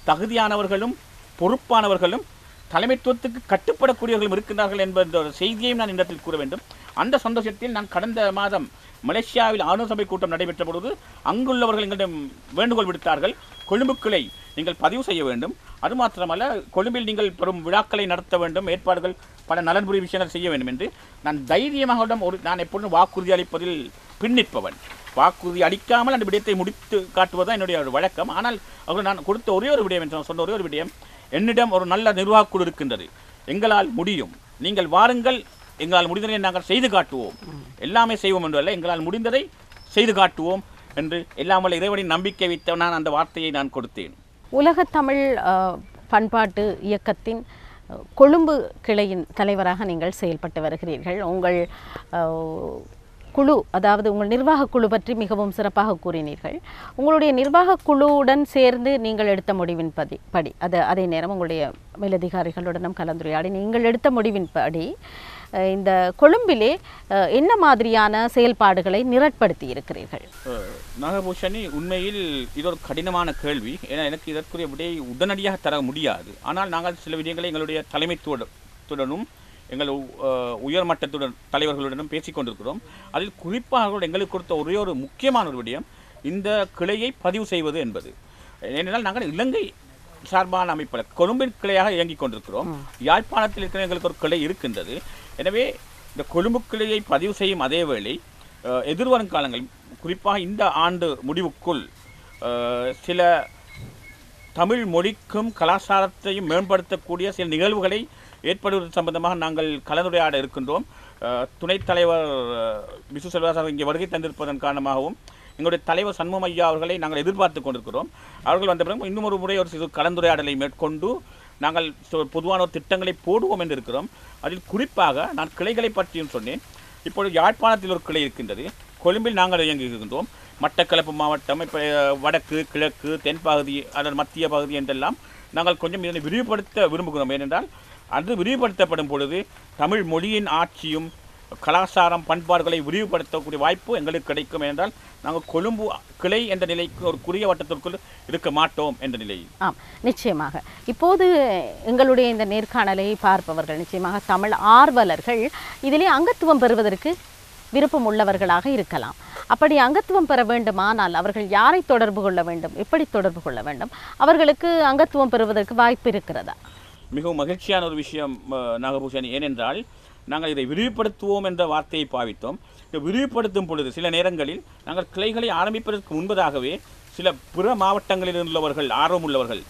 [SPEAKER 3] தகுதியானவர்களும் பொறுப்பானவர்களும் தலைமைத்துவத்துக்கு கட்டுப்படக்கூடியவர்களும் இருக்கின்றார்கள் என்ற செய்தியையும் நான் இந்த இடத்தில் கூற வேண்டும். அந்த சந்தோஷத்தில் நான் கடந்த மாதம் மலேசியாவில் ஆளுநர் சபை கூட்டம் நடைபெற்ற பொழுது அங்குள்ளவர்கள் எங்களிடம் வேண்டுகோள் விடுத்தார்கள். கொழும்பு கிளை நீங்கள் பதிவு செய்ய வேண்டும், அது மாத்திரமல்ல கொழும்பில் நீங்கள் பெரும் விழாக்களை நடத்த வேண்டும், ஏற்பாடுகள் பல நலன்புரி விஷயங்கள் செய்ய வேண்டும் என்று நான் தைரியமாக நான் எப்பொழுதும் வாக்குறுதி அளிப்பதில் பின்னிற்பவன். வாக்குறுதி அளிக்காமல் அந்த விடயத்தை முடித்து காட்டுவதுதான் என்னுடைய ஒரு வழக்கம். ஆனால் அவர்கள் நான் கொடுத்த ஒரே ஒரு விடயம் என்று சொன்ன ஒரே ஒரு விடயம், என்னிடம் ஒரு நல்ல நிர்வாக குழு இருக்கின்றது, எங்களால் முடியும், நீங்கள் வாருங்கள், எங்களால் முடிந்ததை நாங்கள் செய்து காட்டுவோம், எல்லாமே செய்வோம் என்றல்ல, எங்களால் முடிந்ததை செய்து காட்டுவோம் என்று எல்லாம் வல்ல இறைவனின் நம்பிக்கை வைத்த நான் அந்த வார்த்தையை நான் கொடுத்தேன்.
[SPEAKER 1] உலகத் தமிழ் பண்பாட்டு இயக்கத்தின் கொழும்பு கிளையின் தலைவராக நீங்கள் செயல்பட்டு வருகிறீர்கள். உங்கள் குழு, அதாவது உங்கள் நிர்வாக குழு பற்றி மிகவும் சிறப்பாக கூறினீர்கள். உங்களுடைய நிர்வாக குழுவுடன் சேர்ந்து நீங்கள் எடுத்த முடிவின் படி அதே நேரம் உங்களுடைய மேலதிகாரிகளுடனும் கலந்துரையாடி நீங்கள் எடுத்த முடிவின்படி இந்த கொழும்பிலே என்ன மாதிரியான செயல்பாடுகளை நிரட்படுத்தி இருக்கிறீர்கள்?
[SPEAKER 3] நாகபூஷணி, உண்மையில் இது ஒரு கடினமான கேள்வி. ஏன்னா எனக்கு இதற்குரிய விடையை உடனடியாக தர முடியாது. ஆனால் நாங்கள் சில விடயங்களை எங்களுடைய தலைமைத்துவத்துடனும் எங்கள் உயர்மட்டத்துடன் தலைவர்களுடனும் பேசிக்கொண்டிருக்கிறோம். அதில் குறிப்பாக எங்களுக்கு கொடுத்த ஒரே ஒரு முக்கியமான ஒரு விடயம் இந்த கிளையை பதிவு செய்வது என்பது. ஏனென்றால் நாங்கள் இலங்கை சார்பான அமைப்பில் கொழும்பின் கிளையாக இயங்கிக் கொண்டிருக்கிறோம். யாழ்ப்பாணத்தில் இருக்கிற எங்களுக்கு ஒரு கிளை இருக்கின்றது. எனவே இந்த கொழும்பு கிளையை பதிவு செய்யும் அதே வேளை எதிர்வரும் காலங்களில் குறிப்பாக இந்த ஆண்டு முடிவுக்குள் சில தமிழ் மொழிக்கும் கலாச்சாரத்தையும் மேம்படுத்தக்கூடிய சில நிகழ்வுகளை ஏற்படுவது சம்பந்தமாக நாங்கள் கலந்துரையாட இருக்கின்றோம். துணைத் தலைவர் விசு செல்வராஜ் இங்கே வருகை தந்திருப்பதன் காரணமாகவும் எங்களுடைய தலைவர் சண்முகம் ஐயா அவர்களை நாங்கள் எதிர்பார்த்து கொண்டிருக்கிறோம். அவர்கள் வந்த பிறகு இன்னும் ஒரு முறை ஒரு சிறு கலந்துரையாடலை மேற்கொண்டு நாங்கள் பொதுவான ஒரு திட்டங்களை போடுவோம் என்று இருக்கிறோம். அதில் குறிப்பாக நான் கிளைகளை பற்றியும் சொன்னேன். இப்பொழுது யாழ்ப்பாணத்தில் ஒரு கிளை இருக்கின்றது, கொழும்பில் நாங்கள் இயங்குகின்றோம். மட்டக்களப்பு மாவட்டம், இப்போ வடக்கு, கிழக்கு, தென்பகுதி, அதன் மத்திய பகுதி என்றெல்லாம் நாங்கள் கொஞ்சம் இதனை விரிவுபடுத்த விரும்புகிறோம். ஏனென்றால் அது விரிவுபடுத்தப்படும் பொழுது தமிழ் மொழியின் ஆட்சியும் கலாச்சாரம் பண்பாடுகளை விரிவுபடுத்தக்கூடிய வாய்ப்பு எங்களுக்கு கிடைக்கும். என்றால் நாங்கள் கொழும்பு கிளை என்ற நிலைக்கு ஒரு குறுகிய வட்டத்திற்குள் இருக்க மாட்டோம் என்ற நிலையில்.
[SPEAKER 1] நிச்சயமாக இப்போது எங்களுடைய இந்த நேர்காணலை பார்ப்பவர்கள் நிச்சயமாக தமிழ் ஆர்வலர்கள் இதிலே அங்கத்துவம் பெறுவதற்கு விருப்பம் உள்ளவர்களாக இருக்கலாம். அப்படி அங்கத்துவம் பெற வேண்டுமானால் அவர்கள் யாரை தொடர்பு கொள்ள வேண்டும், எப்படி தொடர்பு கொள்ள வேண்டும், அவர்களுக்கு அங்கத்துவம் பெறுவதற்கு வாய்ப்பு இருக்கிறதா?
[SPEAKER 3] மிகவும் மகிழ்ச்சியான ஒரு விஷயம் நாகபூஷணி. ஏனென்றால் நாங்கள் இதை விரிவுபடுத்துவோம் என்ற வார்த்தையை பாவித்தோம். இதை விரிவுபடுத்தும் பொழுது சில நேரங்களில் நாங்கள் கிளைகளை ஆரம்பிப்பதற்கு முன்பதாகவே சில பிற மாவட்டங்களில் உள்ளவர்கள், ஆர்வம் உள்ளவர்கள்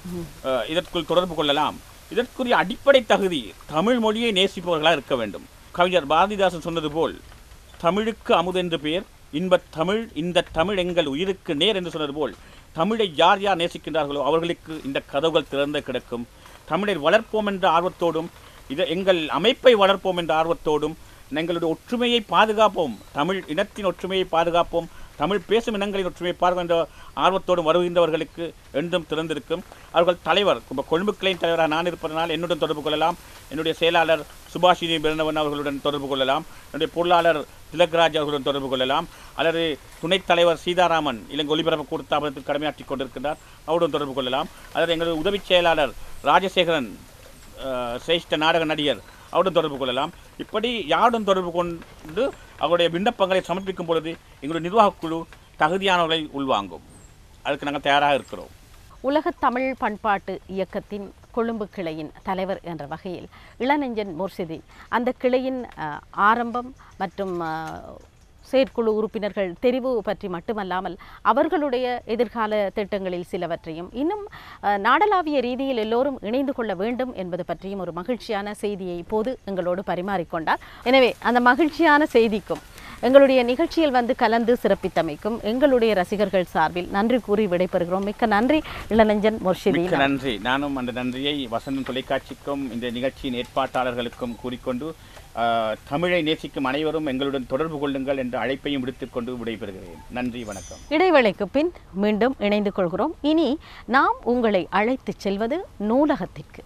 [SPEAKER 3] இதற்குள் தொடர்பு கொள்ளலாம். இதற்குரிய அடிப்படை தகுதி தமிழ் மொழியை நேசிப்பவர்களாக இருக்க வேண்டும். கவிஞர் பாரதிதாசன் சொன்னது போல் தமிழுக்கு அமுதென்று பேர், இன்பத் தமிழ், இந்த தமிழ் எங்கள் உயிருக்கு நேர் என்று சொன்னது போல் தமிழை யார் யார் நேசிக்கின்றார்களோ அவர்களுக்கு இந்த கதவுகள் திறந்து கிடக்கும். தமிழை வளர்ப்போம் என்ற ஆர்வத்தோடும் எங்கள் அமைப்பை வளர்ப்போம் என்ற ஆர்வத்தோடும் எங்களுடைய ஒற்றுமையை பாதுகாப்போம், தமிழ் இனத்தின் ஒற்றுமையை பாதுகாப்போம், தமிழ் பேசும் இனங்களின் ஒற்றுமையை பார்க்கும் என்ற ஆர்வத்தோடும் வருகின்றவர்களுக்கு என்றும் திறந்திருக்கும். அவர்கள் தலைவர், கொழும்பு கிளையின் தலைவராக நான் இருப்பதனால் என்னுடன் தொடர்பு கொள்ளலாம். என்னுடைய செயலாளர் சுபாஷினி பிரணவன் அவர்களுடன் தொடர்பு கொள்ளலாம். என்னுடைய பொருளாளர் திலக்ராஜ் அவர்களுடன் தொடர்பு கொள்ளலாம். அல்லது துணைத் தலைவர் சீதாராமன் இலங்கை ஒலிபரப்பு கூட்டத்தாபனத்தில் கடமையாற்றி கொண்டிருக்கின்றார், அவருடன் தொடர்பு கொள்ளலாம். அல்லது எங்களுடைய உதவி செயலாளர் ராஜசேகரன், சிரேஷ்ட நாடக நடிகர், அவருடன் தொடர்பு கொள்ளலாம். இப்படி யாருடன் தொடர்பு கொண்டு அவருடைய விண்ணப்பங்களை சமர்ப்பிக்கும் பொழுது எங்களுடைய நிர்வாகக் குழு தகுதியானவர்களை உள்வாங்கும். அதுக்கு நாங்கள் தயாராக இருக்கிறோம்.
[SPEAKER 1] உலகத் தமிழ் பண்பாட்டு இயக்கத்தின் கொழும்பு கிளையின் தலைவர் என்ற வகையில் இளநெஞ்சன் முர்ஷிதி அந்த கிளையின் ஆரம்பம் மற்றும் செயற்குழு உறுப்பினர்கள் தெரிவு பற்றி மட்டுமல்லாமல் அவர்களுடைய எதிர்கால திட்டங்களில் சிலவற்றையும் இன்னும் நாடளாவிய ரீதியில் எல்லோரும் இணைந்து கொள்ள வேண்டும் என்பது பற்றியும் ஒரு மகிழ்ச்சியான செய்தியை இப்போது எங்களோடு பரிமாறிக்கொண்டார். எனவே அந்த மகிழ்ச்சியான செய்திக்கும் எங்களுடைய நிகழ்ச்சியில் வந்து கலந்து சிறப்பித்தமைக்கும் எங்களுடைய ரசிகர்கள் சார்பில் நன்றி கூறி விடைபெறுகிறோம். மிக்க நன்றி இளநஞ்சன் முர்ஷிதீன்.
[SPEAKER 3] மிக்க நன்றி. நானும் அந்த நன்றியை வசந்தம் தொலைக்காட்சிக்கும் இந்த நிகழ்ச்சியின் ஏற்பாட்டாளர்களுக்கும் கூறிக்கொண்டு தமிழை நேசிக்கும் அனைவரும் எங்களுடன் தொடர்பு கொள்ளுங்கள் என்ற அழைப்பையும் விடுத்துக்கொண்டு விடைபெறுகிறேன். நன்றி, வணக்கம்.
[SPEAKER 1] இடைவேளைக்கு பின் மீண்டும் இணைந்து கொள்கிறோம். இனி நாம் உங்களை அழைத்து செல்வது நூலகத்திற்கு.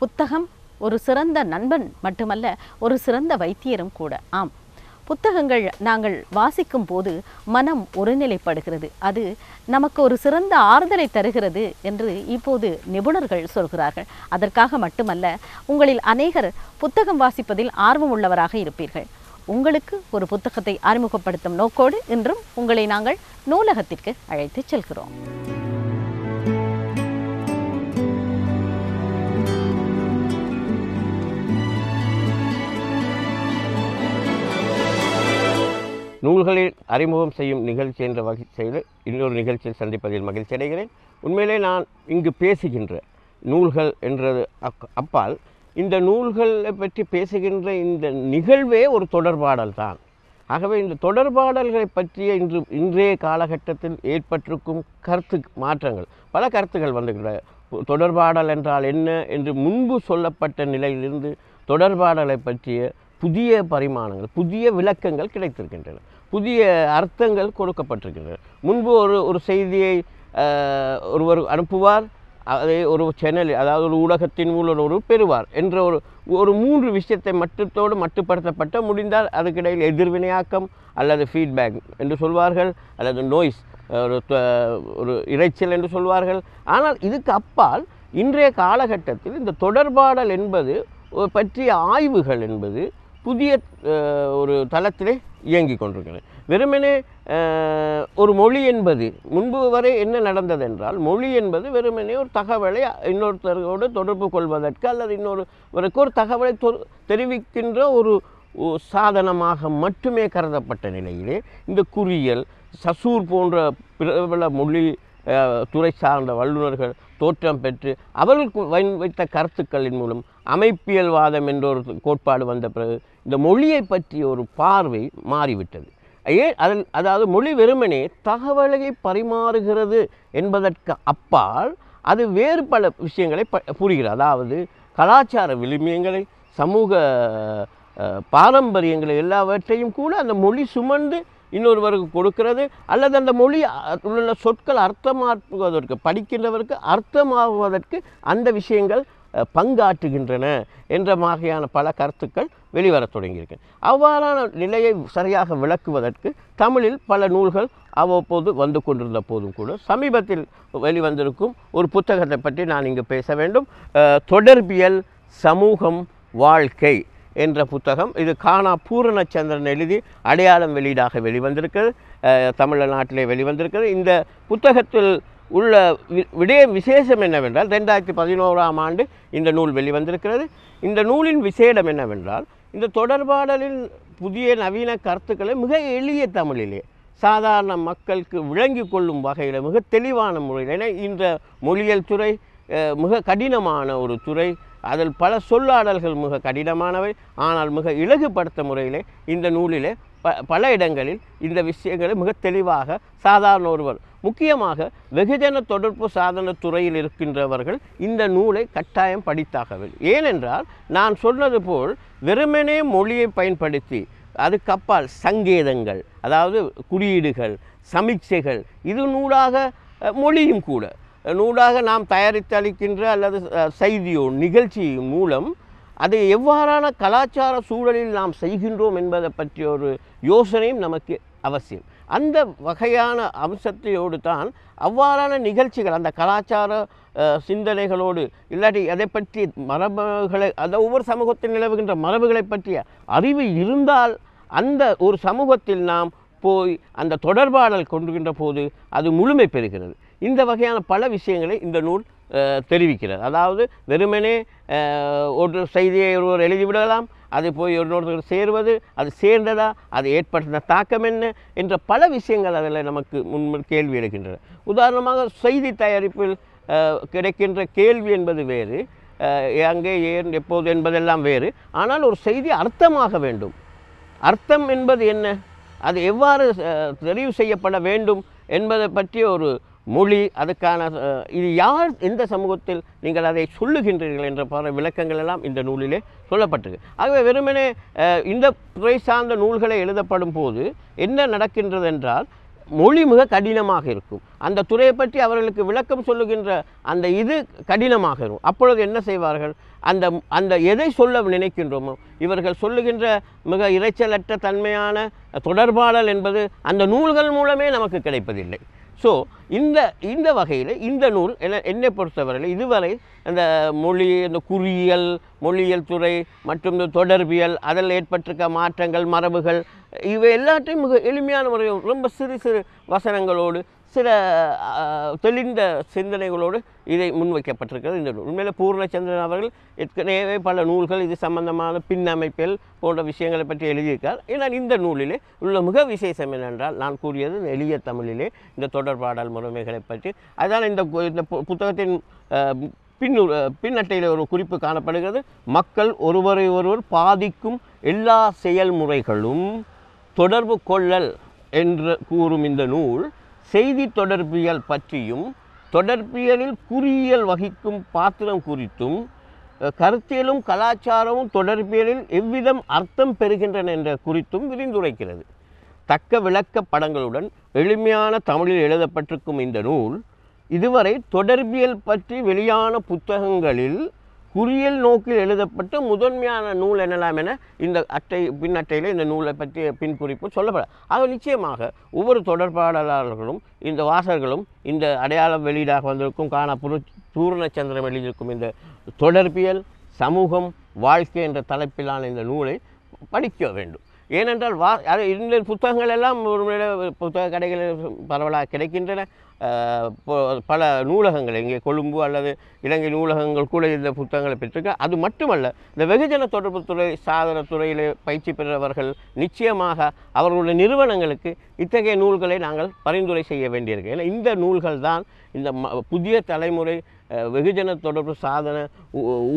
[SPEAKER 1] புத்தகம் ஒரு சிறந்த நண்பன் மட்டுமல்ல, ஒரு சிறந்த வைத்தியரும் கூட. ஆம், புத்தகங்கள் நாங்கள் வாசிக்கும் போது மனம் ஒருநிலைப்படுகிறது, அது நமக்கு ஒரு சிறந்த ஆறுதலை தருகிறது என்று இப்போது நிபுணர்கள் சொல்கிறார்கள். அதற்காக மட்டுமல்ல, உங்களில் அநேகர் புத்தகம் வாசிப்பதில் ஆர்வம் உள்ளவராக இருப்பீர்கள். உங்களுக்கு ஒரு புத்தகத்தை அறிமுகப்படுத்தும் நோக்கோடு இன்றும் உங்களை நாங்கள் நூலகத்திற்கு அழைத்து செல்கிறோம்.
[SPEAKER 4] நூல்களில் அறிமுகம் செய்யும் நிகழ்ச்சி என்ற வகையில் இன்னொரு நிகழ்ச்சியில் சந்திப்பதில் மகிழ்ச்சி அடைகிறேன். உண்மையிலே நான் இங்கு பேசுகின்ற நூல்கள் என்றது அப்பால் இந்த நூல்களை பற்றி பேசுகின்ற இந்த நிகழ்வே ஒரு தொடர்பாடல் தான். ஆகவே இந்த தொடர்பாடல்களை பற்றிய இன்றைய காலகட்டத்தில் ஏற்பட்டிருக்கும் கருத்து மாற்றங்கள், பல கருத்துக்கள் வந்துகின்ற தொடர்பாடல் என்றால் என்ன என்று முன்பு சொல்லப்பட்ட நிலையிலிருந்து தொடர்பாடலை பற்றிய புதிய பரிமாணங்கள், புதிய விளக்கங்கள் கிடைத்திருக்கின்றன, புதிய அர்த்தங்கள் கொடுக்கப்பட்டிருக்கின்றன. முன்பு ஒரு செய்தியை ஒருவர் அனுப்புவார், அதை ஒரு சேனல், அதாவது ஒரு ஊடகத்தின் மூலம் ஒரு பெறுவார் என்ற ஒரு 3 விஷயத்தை மட்டுப்படுத்தப்பட்ட, முடிந்தால் அதுக்கிடையில் எதிர்வினையாக்கம் அல்லது ஃபீட்பேக் என்று சொல்வார்கள், அல்லது நோய்ஸ், ஒரு இரைச்சல் என்று சொல்வார்கள். ஆனால் இதுக்கு அப்பால் இன்றைய காலகட்டத்தில் இந்த தொடர்பாடல் என்பது பற்றிய ஆய்வுகள் என்பது புதிய ஒரு தளத்திலே இயங்கி கொண்டிருக்கிறது. வெறுமனே ஒரு மொழி என்பது முன்பு வரை என்ன நடந்தது என்றால், மொழி என்பது வெறுமனே ஒரு தகவலை இன்னொருத்தரோடு தொடர்பு கொள்வதற்கு அல்லது இன்னொருவருக்கு ஒரு தகவலை தெரிவிக்கின்ற ஒரு சாதனமாக மட்டுமே கருதப்பட்ட நிலையிலே இந்த குறியியல், சசூர் போன்ற பிரபல மொழி துறை சார்ந்த வல்லுநர்கள் தோற்றம் பெற்று அவர்களுக்கு வைத்த கருத்துக்களின் மூலம் அமைப்பியல்வாதம் என்ற ஒரு கோட்பாடு வந்த பிறகு இந்த மொழியை பற்றிய ஒரு பார்வை மாறிவிட்டது. அதாவது மொழி வெறுமனே தகவலை பரிமாறுகிறது என்பதற்கு அப்பால் அது வேறு பல விஷயங்களை புரிகிறது. அதாவது கலாச்சார விழுமியங்களை, சமூக பாரம்பரியங்களை எல்லாவற்றையும் கூட அந்த மொழி சுமந்து இன்னொருவருக்கு கொடுக்கிறது, அல்லது அந்த மொழி உள்ள சொற்கள் அர்த்தமாக்குவதற்கு, படிக்கின்றவருக்கு அர்த்தமாகுவதற்கு அந்த விஷயங்கள் பங்காற்றுகின்றன என்ற வகையான பல கருத்துக்கள் வெளிவரத் தொடங்கியிருக்கு. அவ்வாறான நிலையை சரியாக விளக்குவதற்கு தமிழில் பல நூல்கள் அவ்வப்போது வந்து கொண்டிருந்த போதும் கூட சமீபத்தில் வெளிவந்திருக்கும் ஒரு புத்தகத்தை பற்றி நான் இங்கு பேச வேண்டும். தொடர்பியல், சமூகம், வாழ்க்கை என்ற புத்தகம். இது கானா பூரணச்சந்திரன் எழுதி அடையாளம் வெளியீடாக வெளிவந்திருக்கிறது, தமிழ்நாட்டிலே வெளிவந்திருக்கிறது. இந்த புத்தகத்தில் உள்ள விசேஷம் என்னவென்றால், 2011ஆம் ஆண்டு இந்த நூல் வெளிவந்திருக்கிறது. இந்த நூலின் விசேடம் என்னவென்றால், இந்த தொடர்பாடலின் புதிய நவீன கருத்துக்களை மிக எளிய தமிழிலே சாதாரண மக்களுக்கு விளங்கி கொள்ளும் வகையில் மிக தெளிவான முறையில், ஏன்னா இந்த மொழியியல் துறை மிக கடினமான ஒரு துறை, அதில் பல சொல்லாடல்கள் மிக கடினமானவை, ஆனால் மிக இலகுபடுத்த முறையிலே இந்த நூலிலே பல இடங்களில் இந்த விஷயங்களை மிக தெளிவாக சாதாரண ஒருவர், முக்கியமாக வெகுஜன தொடர்பு சாதன துறையில் இருக்கின்றவர்கள் இந்த நூலை கட்டாயம் படித்தாகவே. ஏனென்றால் நான் சொன்னது போல் வெறுமனே மொழியை பயன்படுத்தி அதுக்கப்பால் சங்கேதங்கள், அதாவது குறியீடுகள், சமீட்சைகள், இது நூலாக மொழியும் கூட நூலாக நாம் தயாரித்தளிக்கின்ற அல்லது செய்தியோ நிகழ்ச்சியோ மூலம் அதை எவ்வாறான கலாச்சார சூழலில் நாம் செய்கின்றோம் என்பதை பற்றிய ஒரு யோசனையும் நமக்கு அவசியம். அந்த வகையான அம்சத்தையோடு தான் அவ்வாறான நிகழ்ச்சிகள், அந்த கலாச்சார சிந்தனைகளோடு, இல்லாட்டி அதை பற்றி மரபுகளை, அதை ஒவ்வொரு சமூகத்தில் நிலவுகின்ற மரபுகளை பற்றிய அறிவு இருந்தால் அந்த ஒரு சமூகத்தில் நாம் போய் அந்த தொடர்பாடல் கொண்டுகின்ற போது அது முழுமை பெறுகிறது. இந்த வகையான பல விஷயங்களை இந்த நூல் தெரிவிக்கிறது. அதாவது வெறுமனே ஒரு செய்தியை ஒருவர் எழுதிவிடலாம், அது போய் இன்னொருத்தர் சேருவது, அது சேர்ந்ததா, அது ஏற்படுத்தின தாக்கம் என்ன என்ற பல விஷயங்கள் அதில் நமக்கு முன் கேள்வி எழுகின்றன. உதாரணமாக செய்தி தயாரிப்பில் கிடைக்கின்ற கேள்வி என்பது வேறு, அங்கே ஏன் எப்போது என்பதெல்லாம் வேறு. ஆனால் ஒரு செய்தி அர்த்தமாக வேண்டும். அர்த்தம் என்பது என்ன? அது எவ்வாறு தெரிவு செய்யப்பட வேண்டும் என்பதை பற்றிய ஒரு மொழி, அதுக்கான இது யார் எந்த சமூகத்தில் நீங்கள் அதை சொல்லுகின்றீர்கள் என்ற பல விளக்கங்கள் எல்லாம் இந்த நூலிலே சொல்லப்பட்டிருக்கு. ஆகவே வெறுமனே இந்த துறை சார்ந்த நூல்களை எழுதப்படும் போது என்ன நடக்கின்றது என்றால் மொழி மிக கடினமாக இருக்கும். அந்த துறையை பற்றி அவர்களுக்கு விளக்கம் சொல்லுகின்ற அந்த இது கடினமாக இருக்கும். அப்பொழுது என்ன செய்வார்கள், அந்த எதை சொல்ல நினைக்கின்றோமோ இவர்கள் சொல்லுகின்ற மிக இரைச்சலற்ற தன்மையான தொடர்பாடல் என்பது அந்த நூல்கள் மூலமே நமக்கு கிடைப்பதில்லை. ஸோ இந்த வகையில் இந்த நூல் என்னை பொறுத்தவரையில் இதுவரை அந்த மொழி, இந்த குறியியல், மொழியியல் துறை மற்றும் இந்த தொடர்பியல், அதில் ஏற்பட்டிருக்க மாற்றங்கள், மரபுகள், இவை எல்லாத்தையும் மிக எளிமையான முறையில் ரொம்ப சிறு சிறு வசனங்களோடு சில தெளிந்த சிந்தனைகளோடு இதை முன்வைக்கப்பட்டிருக்கிறது இந்த நூல். உண்மையில் பூர்ணச்சந்திரன் அவர்கள் ஏற்கனவே பல நூல்கள் இது சம்பந்தமான பின்னமைப்பில் போன்ற விஷயங்களை பற்றி எழுதியிருக்கார். ஏன்னால் இந்த நூலிலே உள்ள மிக விசேஷம் என்னென்றால் நான் கூறியது எளிய தமிழிலே இந்த தொடர்பாடல் முறைமைகளை பற்றி. அதுதான் இந்த புத்தகத்தின் பின்னட்டையில் ஒரு குறிப்பு காணப்படுகிறது. மக்கள் ஒருவரை ஒருவர் பாதிக்கும் எல்லா செயல்முறைகளும் தொடர்பு கொள்ளல் என்று கூறும் இந்த நூல் செய்தி தொடர்பியல் பற்றியும் தொடர்பியலில் குறியியல் வகிக்கும் பாத்திரம் குறித்தும் கருத்தியலும் கலாச்சாரமும் தொடர்பியலில் எவ்விதம் அர்த்தம் பெறுகின்றன என்ற குறித்தும் விரிந்துரைக்கிறது. தக்க விளக்க படங்களுடன் எளிமையான தமிழில் எழுதப்பட்டிருக்கும் இந்த நூல் இதுவரை தொடர்பியல் பற்றி வெளியான புத்தகங்களில் குறியியல் நோக்கில் எழுதப்பட்ட முதன்மையான நூல் எனலாம் என இந்த பின்னட்டையில் இந்த நூலை பற்றிய பின்குறிப்பு சொல்லப்படும். ஆக நிச்சயமாக ஒவ்வொரு தொடர்பாளர்களும் இந்த வாசகர்களும் இந்த அடையாளம் வெளியீடாக வந்திருக்கும் பூர்ணச்சந்திரன் எழுதியிருக்கும் இந்த தொடர்பியல் சமூகம் வாழ்க்கை என்ற தலைப்பிலான இந்த நூலை படிக்க வேண்டும். ஏனென்றால் இந்த புத்தகங்கள் எல்லாம் ஒரு புத்தக கடைகளில் பரவலாக கிடைக்கின்றன. பல நூலகங்கள் இங்கே கொழும்பு அல்லது இலங்கை நூலகங்கள் கூட இந்த புத்தகங்களை பெற்றிருக்க. அது மட்டுமல்ல, இந்த வெகுஜன தொடர்பு துறை சாதன துறையில் பயிற்சி பெற்றவர்கள் நிச்சயமாக அவர்களுடைய நிறுவனங்களுக்கு இத்தகைய நூல்களை நாங்கள் பரிந்துரை செய்ய வேண்டியிருக்கு. ஏன்னா இந்த நூல்கள் தான் இந்த புதிய தலைமுறை வெகுஜன தொடர்பு சாதன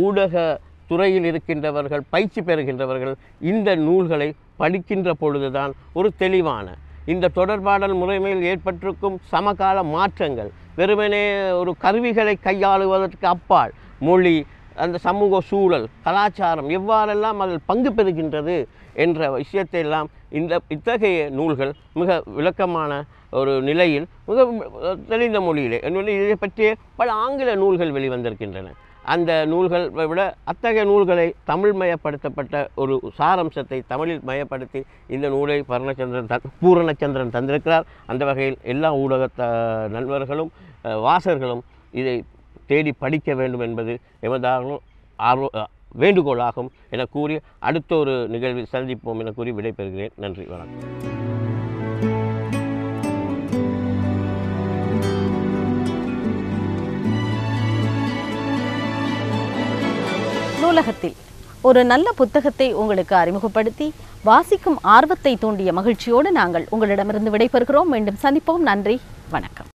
[SPEAKER 4] ஊடக துறையில் இருக்கின்றவர்கள் பயிற்சி பெறுகின்றவர்கள் இந்த நூல்களை படிக்கின்ற பொழுதுதான் ஒரு தெளிவான இந்த தொடர்பாடல் முறைமையில் ஏற்பட்டிருக்கும் சமகால மாற்றங்கள், வெறுமனே ஒரு கருவிகளை கையாளுவதற்கு அப்பால் மொழி, அந்த சமூக சூழல், கலாச்சாரம் எவ்வாறெல்லாம் அதில் பங்கு பெறுகின்றது என்ற விஷயத்தை எல்லாம் இத்தகைய நூல்கள் மிக விளக்கமான ஒரு நிலையில் மிக தெளிந்த மொழியிலே இதை பற்றிய பல ஆங்கில நூல்கள் வெளிவந்திருக்கின்றன. அந்த நூல்கள் விட அத்தகைய நூல்களை தமிழ் மயப்படுத்தப்பட்ட ஒரு சாரம்சத்தை தமிழில் மயப்படுத்தி இந்த நூலை பூரணச்சந்திரன் தந்திருக்கிறார். அந்த வகையில் எல்லா ஊடக நண்பர்களும் வாசகர்களும் இதை தேடி படிக்க வேண்டும் என்பது எமதாகவும் வேண்டுகோளாகும் என கூறி அடுத்த ஒரு நிகழ்வில் சந்திப்போம் என கூறி விடைபெறுகிறேன். நன்றி, வணக்கம்.
[SPEAKER 1] நூலகத்தில் ஒரு நல்ல புத்தகத்தை உங்களுக்கு அறிமுகப்படுத்தி வாசிக்கும் ஆர்வத்தை தூண்டிய மகிழ்ச்சியோடு நாங்கள் உங்களிடமிருந்து விடைபெறுகிறோம். மீண்டும் சந்திப்போம். நன்றி, வணக்கம்.